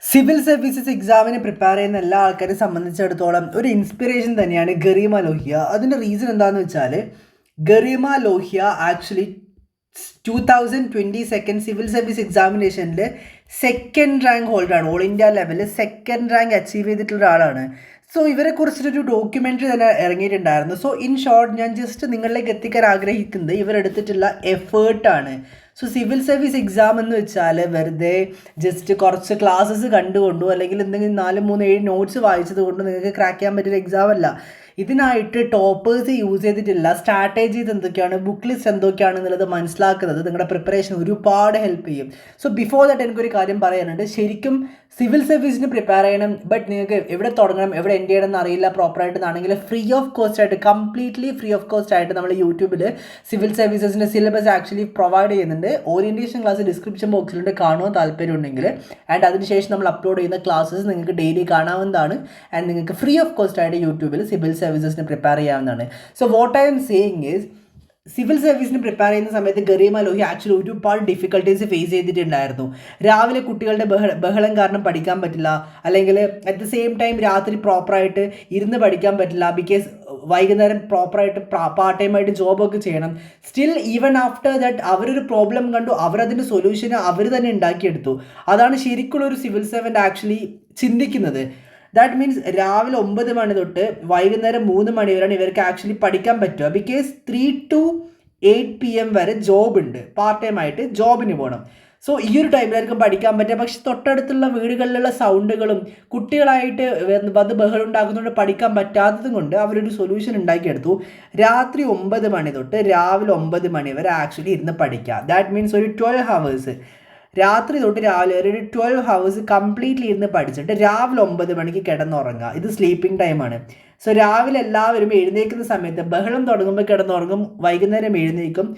Civil services എക്സാമിന് prepare ചെയ്യുന്ന എല്ലാ ആൾക്കാരെ സംബന്ധിച്ചിടത്തോളം ഒരു ഇൻസ്പിറേഷൻ തന്നെയാണ് ഗരീമ ലോഹിയ. അതിൻ്റെ റീസൺ എന്താണെന്ന് വെച്ചാൽ Garima Lohia actually 2022 civil service എക്സാമിനേഷനിൽ സെക്കൻഡ് റാങ്ക് ഹോൾഡറാണ്. ഓൾ ഇന്ത്യ ലെവലിൽ സെക്കൻഡ് റാങ്ക് അച്ചീവ് ചെയ്തിട്ടുള്ള ഒരാളാണ്. സോ ഇവരെ കുറിച്ചിട്ടൊരു ഡോക്യുമെൻ്ററി തന്നെ ഇറങ്ങിയിട്ടുണ്ടായിരുന്നു. സോ ഇൻ ഷോർട്ട് ഞാൻ ജസ്റ്റ് നിങ്ങളിലേക്ക് എത്തിക്കാൻ ആഗ്രഹിക്കുന്നത് ഇവരെടുത്തിട്ടുള്ള എഫേർട്ടാണ്. സോ സിവിൽ സർവീസ് എക്സാം എന്ന് വെച്ചാൽ വെറുതെ ജസ്റ്റ് കുറച്ച് ക്ലാസ്സസ് കണ്ടുകൊണ്ടോ അല്ലെങ്കിൽ എന്തെങ്കിലും 4-3-7 നോട്ട്സ് വായിച്ചത് കൊണ്ട് നിങ്ങൾക്ക് ക്രാക്ക് ചെയ്യാൻ പറ്റിയ എക്സാം അല്ല. ഇതിനായിട്ട് ടോപ്പേഴ്സ് യൂസ് ചെയ്തിട്ടില്ല സ്ട്രാറ്റജീസ് എന്തൊക്കെയാണ്, ബുക്ക് ലിസ്റ്റ് എന്തൊക്കെയാണെന്നുള്ളത് മനസ്സിലാക്കുന്നത് നിങ്ങളുടെ പ്രിപ്പറേഷൻ ഒരുപാട് ഹെൽപ്പ് ചെയ്യും. സോ ബിഫോർ ദാറ്റ് എനിക്കൊരു കാര്യം പറയാനുണ്ട്. ശരിക്കും സിവിൽ സർവീസിന് പ്രിപ്പയർ ചെയ്യണം, ബട്ട് നിങ്ങൾക്ക് എവിടെ തുടങ്ങണം എവിടെ എൻഡ് ചെയ്യണം എന്ന് അറിയില്ല പ്രോപ്പറായിട്ടെന്നാണെങ്കിൽ ഫ്രീ ഓഫ് കോസ്റ്റ് ആയിട്ട്, കംപ്ലീറ്റ്ലി ഫ്രീ ഓഫ് കോസ്റ്റ് ആയിട്ട് നമ്മൾ യൂട്യൂബിൽ സിവിൽ സർവീസസിൻ്റെ സിലബസ് ആക്ച്വലി പ്രൊവൈഡ് ചെയ്യുന്നുണ്ട്. ഓറിയൻറ്റേഷൻ ക്ലാസ് ഡിസ്ക്രിപ്ഷൻ ബോക്സിലുണ്ട്, കാണുവാൻ താല്പര്യം ഉണ്ടെങ്കിൽ. ആൻഡ് അതിനുശേഷം നമ്മൾ അപ്ലോഡ് ചെയ്യുന്ന ക്ലാസ്സസ് നിങ്ങൾക്ക് ഡെയിലി കാണാവുന്നതാണ്. ആൻഡ് നിങ്ങൾക്ക് ഫ്രീ ഓഫ് കോസ്റ്റ് ആയിട്ട് യൂട്യൂബിൽ സിവിൽ സർവീസസിന് പ്രിപ്പയർ ചെയ്യാവുന്നതാണ്. So what I M saying is civil സർവീസിന് പ്രിപ്പയർ ചെയ്യുന്ന സമയത്ത് ഗരീമ ലോഹി ആക്ച്വലി ഒരുപാട് ഡിഫിക്കൽട്ടീസ് ഫേസ് ചെയ്തിട്ടുണ്ടായിരുന്നു. രാവിലെ കുട്ടികളുടെ ബഹളം കാരണം പഠിക്കാൻ പറ്റില്ല, അല്ലെങ്കിൽ അറ്റ് ദ സെയിം ടൈം രാത്രി പ്രോപ്പറായിട്ട് ഇരുന്ന് പഠിക്കാൻ പറ്റില്ല, ബിക്കോസ് വൈകുന്നേരം പ്രോപ്പറായിട്ട് പാർട്ട് ടൈമായിട്ട് ജോബൊക്കെ ചെയ്യണം. സ്റ്റിൽ ഈവൻ ആഫ്റ്റർ ദാറ്റ് അവരൊരു പ്രോബ്ലം കണ്ടു, അവരതിൻ്റെ സൊല്യൂഷന് അവർ തന്നെ ഉണ്ടാക്കിയെടുത്തു. അതാണ് ശരിക്കുള്ള ഒരു സിവിൽ സർവൻ്റ് ആക്ച്വലി ചിന്തിക്കുന്നത്. ദാറ്റ് മീൻസ് രാവിലെ 9 മണി തൊട്ട് വൈകുന്നേരം 3 മണി വരെയാണ് ഇവർക്ക് ആക്ച്വലി പഠിക്കാൻ പറ്റുക. ബിക്കോസ് 3 to 8 PM വരെ ജോബ് ഉണ്ട്, പാർട്ട് ടൈം ആയിട്ട് ജോബിന് പോകണം. സോ ഈ ഒരു ടൈമിലായിരിക്കും പഠിക്കാൻ പറ്റുക. പക്ഷെ തൊട്ടടുത്തുള്ള വീടുകളിലുള്ള സൗണ്ടുകളും കുട്ടികളായിട്ട് വന്ന് ബഹളം ഉണ്ടാക്കുന്നതുകൊണ്ട് പഠിക്കാൻ പറ്റാത്തതും കൊണ്ട് അവരൊരു സൊല്യൂഷൻ ഉണ്ടാക്കിയെടുത്തു. രാത്രി 9 മണി തൊട്ട് രാവിലെ 9 മണി വരെ ആക്ച്വലി ഇരുന്ന് പഠിക്കുക. ദാറ്റ് മീൻസ് ഒരു 12 hours, രാത്രി തൊട്ട് രാവിലെ വരെ ഒരു 12 hours കംപ്ലീറ്റ്ലി ഇരുന്ന് പഠിച്ചിട്ട് രാവിലെ 9 മണിക്ക് കിടന്നുറങ്ങുക. ഇത് സ്ലീപ്പിംഗ് ടൈമാണ്. സോ രാവിലെ എല്ലാവരും എഴുന്നേൽക്കുന്ന സമയത്ത് ബഹളം തുടങ്ങുമ്പോൾ കിടന്നുറങ്ങും, വൈകുന്നേരം എഴുന്നേൽക്കും,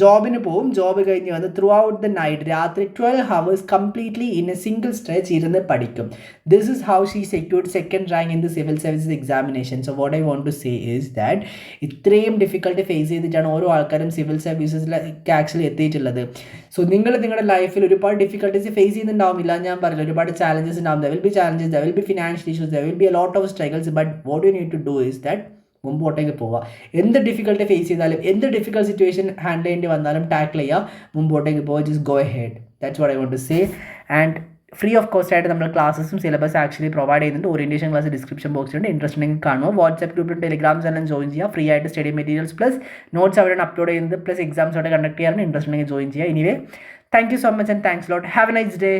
ജോബിന് പോവും, ജോബ് കഴിഞ്ഞ് വന്ന് ത്രൂ ഔട്ട് ദ നൈറ്റ് രാത്രി 12 hours completely in a single stretch ഇരുന്ന് പഠിക്കും. This is how she secured second rank in the civil services examination. So what I want to say is that ഇത്രയും difficulty face ചെയ്തിട്ടാണ് ഓരോ ആൾക്കാരും civil സർവീസസിലേക്ക് actually എത്തിയിട്ടുള്ളത്. So നിങ്ങൾ നിങ്ങളുടെ ലൈഫിൽ ഒരുപാട് ഡിഫിക്കൽട്ടീസ് ഫേസ് ചെയ്യുന്നുണ്ടാവില്ല, ഞാൻ പറയില്ല, ഒരുപാട് ചാലഞ്ചസ് ഉണ്ടാവും. There will be challenges, there will be financial issues, there will be a lot of struggles, but what you need to do is that മുമ്പോട്ടേക്ക് പോവുക. എന്ത് ഡിഫിക്കൽട്ടി ഫേസ് ചെയ്താലും എന്ത് ഡിഫിക്കൽട്ട് സിറ്റുവേഷൻ ഹാൻഡിൽ ചെയ്യേണ്ടി വന്നാലും ടാക്കിൾ ചെയ്യുക, മുമ്പോട്ടേക്ക് പോവുക, just go ahead. That's what I want to say. And free of cost ആയിട്ട് നമ്മൾ ക്ലാസ്സും സിലബസ് ആക്ച്വലി പ്രൊവൈഡ് ചെയ്യുന്നുണ്ട്. ഓറിയൻറ്റേഷൻ ക്ലാസ് ഡിസ്ക്രിപ്ഷൻ ബോക്സിലുണ്ട്, ഇൻട്രസ്റ്റ് ഉണ്ടെങ്കിൽ കാണുമോ. വാട്സ്ആപ്പ് ഗ്രൂപ്പിലും ടെലിഗ്രാംസ് എല്ലാം ജോയിൻ ചെയ്യുക. ഫ്രീ ആയിട്ട് സ്റ്റഡി മെറ്റീരിയൽസ് പ്ലസ് നോട്ട്സ് അവിടെയാണ് അപ്ലോഡ് ചെയ്യുന്നത്, പ്ലസ് എക്സാംസ് അവിടെ കണ്ടക്ട് ചെയ്യാറുണ്ട്. ഇൻട്രസ്റ്റ് ഉണ്ടെങ്കിൽ ജോയിൻ ചെയ്യുക. Anyway, thank you so much and thanks lot. Have A nice day.